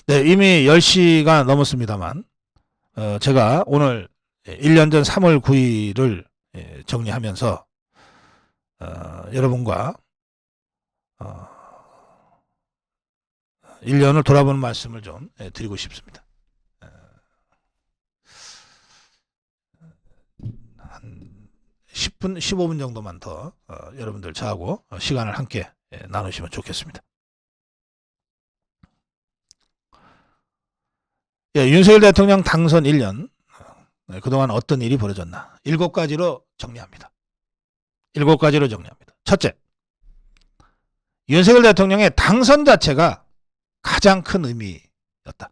네, 이미 10시가 넘었습니다만, 제가 오늘 1년 전 3월 9일을 정리하면서, 여러분과, 1년을 돌아보는 말씀을 좀 드리고 싶습니다. 한 10분, 15분 정도만 더, 여러분들 저하고 시간을 함께 나누시면 좋겠습니다. 예, 윤석열 대통령 당선 1년, 그동안 어떤 일이 벌어졌나. 7가지로 정리합니다. 7가지로 정리합니다. 첫째, 윤석열 대통령의 당선 자체가 가장 큰 의미였다.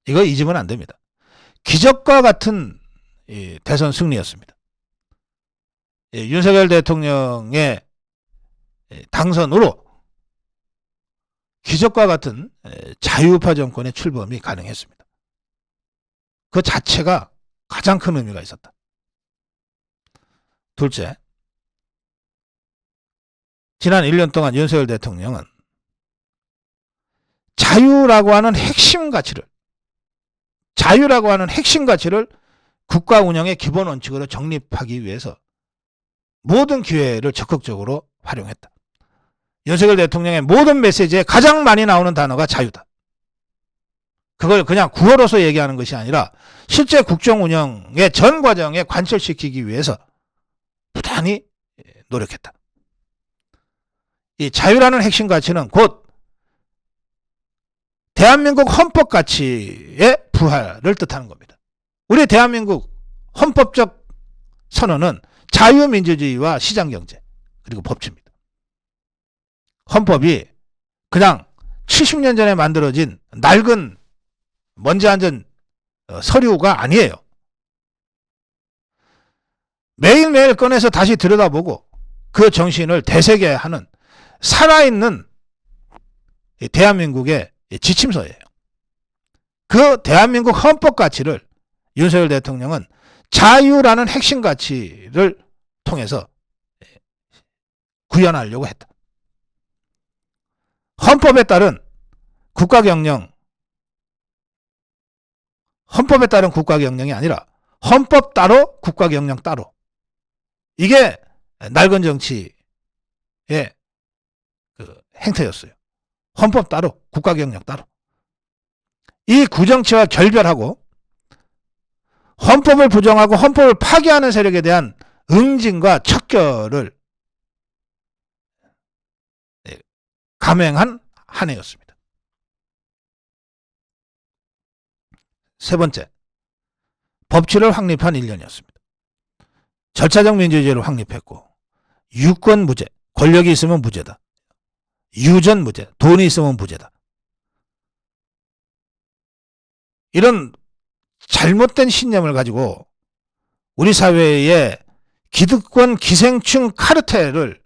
이거 잊으면 안 됩니다. 기적과 같은 대선 승리였습니다. 예, 윤석열 대통령의 당선으로 기적과 같은 자유우파 정권의 출범이 가능했습니다. 그 자체가 가장 큰 의미가 있었다. 둘째, 지난 1년 동안 윤석열 대통령은 자유라고 하는 핵심 가치를 국가 운영의 기본 원칙으로 정립하기 위해서 모든 기회를 적극적으로 활용했다. 윤석열 대통령의 모든 메시지에 가장 많이 나오는 단어가 자유다. 그걸 그냥 구호로서 얘기하는 것이 아니라 실제 국정 운영의 전 과정에 관철시키기 위해서 부단히 노력했다. 이 자유라는 핵심 가치는 곧 대한민국 헌법 가치의 부활을 뜻하는 겁니다. 우리 대한민국 헌법적 선언은 자유민주주의와 시장경제 그리고 법치입니다. 헌법이 그냥 70년 전에 만들어진 낡은 먼지 앉은 서류가 아니에요. 매일매일 꺼내서 다시 들여다보고 그 정신을 되새겨하는 살아있는 대한민국의 지침서예요. 그 대한민국 헌법 가치를 윤석열 대통령은 자유라는 핵심 가치를 통해서 구현하려고 했다. 헌법에 따른 국가경영이 아니라 헌법 따로 국가경영 따로. 이게 낡은 정치의 그 행태였어요. 헌법 따로 국가경영 따로. 이 구정치와 결별하고 헌법을 부정하고 헌법을 파기하는 세력에 대한 응징과 척결을 감행한 한 해였습니다. 세 번째, 법치를 확립한 1년이었습니다. 절차적 민주주의를 확립했고 유권 무죄, 권력이 있으면 무죄다. 유전 무죄, 돈이 있으면 무죄다. 이런 잘못된 신념을 가지고 우리 사회의 기득권 기생충 카르텔을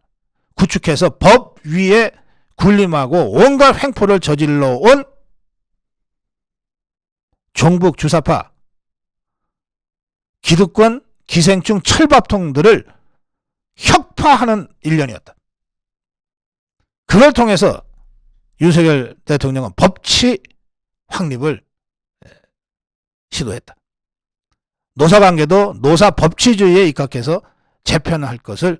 구축해서 법 위에 군림하고 온갖 횡포를 저질러 온 종북 주사파 기득권 기생충 철밥통들을 혁파하는 1년이었다. 그걸 통해서 윤석열 대통령은 법치 확립을 시도했다. 노사관계도 노사법치주의에 입각해서 재편할 것을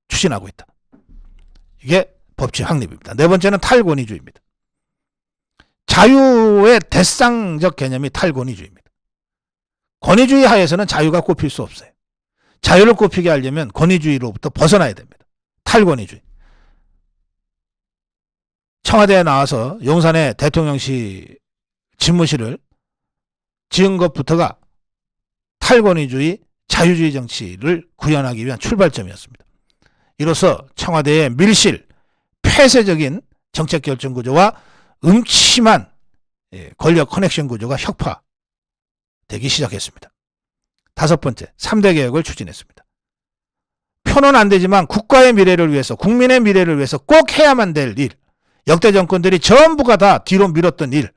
추진하고 있다. 이게 법치 확립입니다. 네 번째는 탈권위주의입니다. 자유의 대상적 개념이 탈권위주의입니다. 권위주의 하에서는 자유가 꼽힐 수 없어요. 자유를 꼽히게 하려면 권위주의로부터 벗어나야 됩니다. 탈권위주의. 청와대에 나와서 용산의 대통령실 집무실을 지은 것부터가 탈권위주의, 자유주의 정치를 구현하기 위한 출발점이었습니다. 이로써 청와대의 밀실, 폐쇄적인 정책 결정 구조와 음침한 권력 커넥션 구조가 혁파되기 시작했습니다. 다섯 번째, 3대 개혁을 추진했습니다. 표는 안 되지만 국가의 미래를 위해서, 국민의 미래를 위해서 꼭 해야만 될 일, 역대 정권들이 전부가 다 뒤로 미뤘던 일,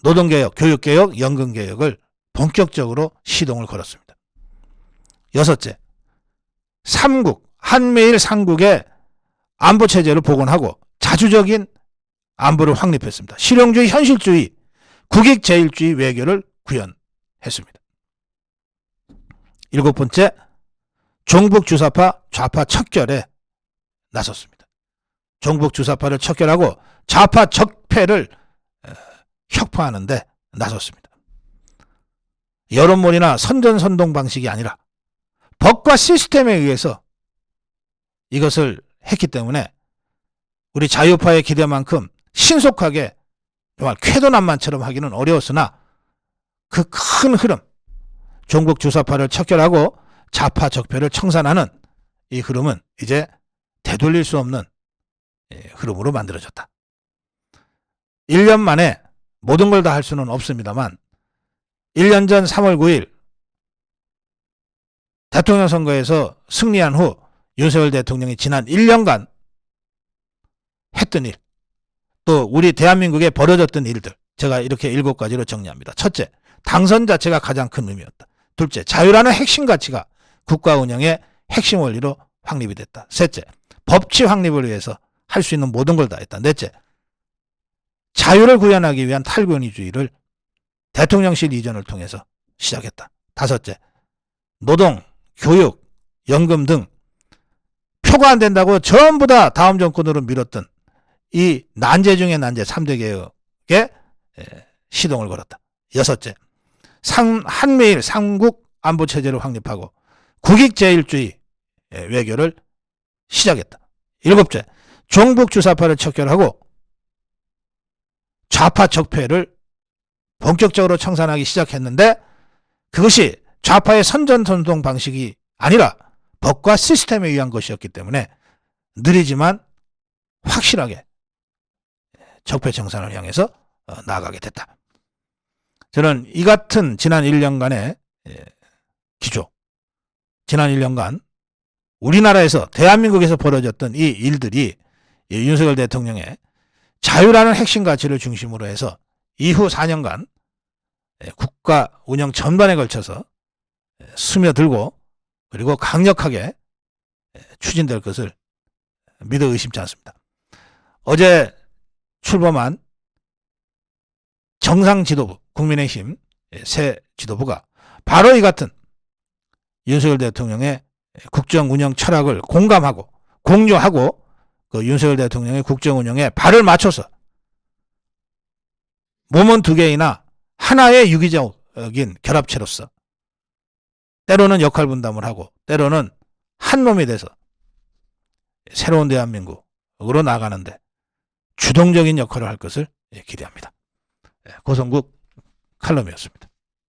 노동개혁, 교육개혁, 연금개혁을 본격적으로 시동을 걸었습니다. 여섯째, 3국, 한미일 3국의 안보체제를 복원하고 자주적인 안보를 확립했습니다. 실용주의, 현실주의, 국익제일주의 외교를 구현했습니다. 7번째, 종북 주사파 좌파 척결에 나섰습니다. 종북 주사파를 척결하고 좌파 적폐를 혁파하는 데 나섰습니다. 여론몰이나 선전선동 방식이 아니라 법과 시스템에 의해서 이것을 했기 때문에 우리 자유파의 기대만큼 신속하게 정말 쾌도난만처럼 하기는 어려웠으나 그 큰 흐름, 종북 주사파를 척결하고 좌파 적폐를 청산하는 이 흐름은 이제 되돌릴 수 없는 흐름으로 만들어졌다. 1년 만에 모든 걸 다 할 수는 없습니다만 1년 전 3월 9일 대통령 선거에서 승리한 후 윤석열 대통령이 지난 1년간 했던 일, 또 우리 대한민국에 벌어졌던 일들, 제가 이렇게 7가지로 정리합니다. 첫째, 당선 자체가 가장 큰 의미였다. 둘째, 자유라는 핵심 가치가 국가 운영의 핵심 원리로 확립이 됐다. 셋째, 법치 확립을 위해서 할 수 있는 모든 걸 다 했다. 넷째, 자유를 구현하기 위한 탈권위주의를 대통령실 이전을 통해서 시작했다. 다섯째, 노동, 교육, 연금 등 표가 안 된다고 전부 다 다음 정권으로 밀었던 이 난제 중에 난제 3대 개혁에 시동을 걸었다. 여섯째, 한미일 삼국 안보 체제를 확립하고 국익제일주의 외교를 시작했다. 일곱째, 종북 주사파를 척결하고 좌파 적폐를 본격적으로 청산하기 시작했는데 그것이 좌파의 선전선동 방식이 아니라 법과 시스템에 의한 것이었기 때문에 느리지만 확실하게 적폐 청산을 향해서 나아가게 됐다. 저는 이 같은 지난 1년간의 기조, 지난 1년간 우리나라에서 대한민국에서 벌어졌던 이 일들이 윤석열 대통령의 자유라는 핵심 가치를 중심으로 해서 이후 4년간 국가 운영 전반에 걸쳐서 스며들고 그리고 강력하게 추진될 것을 믿어 의심치 않습니다. 어제 출범한 정상 지도부, 국민의힘 새 지도부가 바로 이 같은 윤석열 대통령의 국정 운영 철학을 공감하고 공유하고 그 윤석열 대통령의 국정 운영에 발을 맞춰서 몸은 두 개이나 하나의 유기적인 결합체로서 때로는 역할 분담을 하고 때로는 한 놈이 돼서 새로운 대한민국으로 나가는데 주동적인 역할을 할 것을 기대합니다. 고성국 칼럼이었습니다.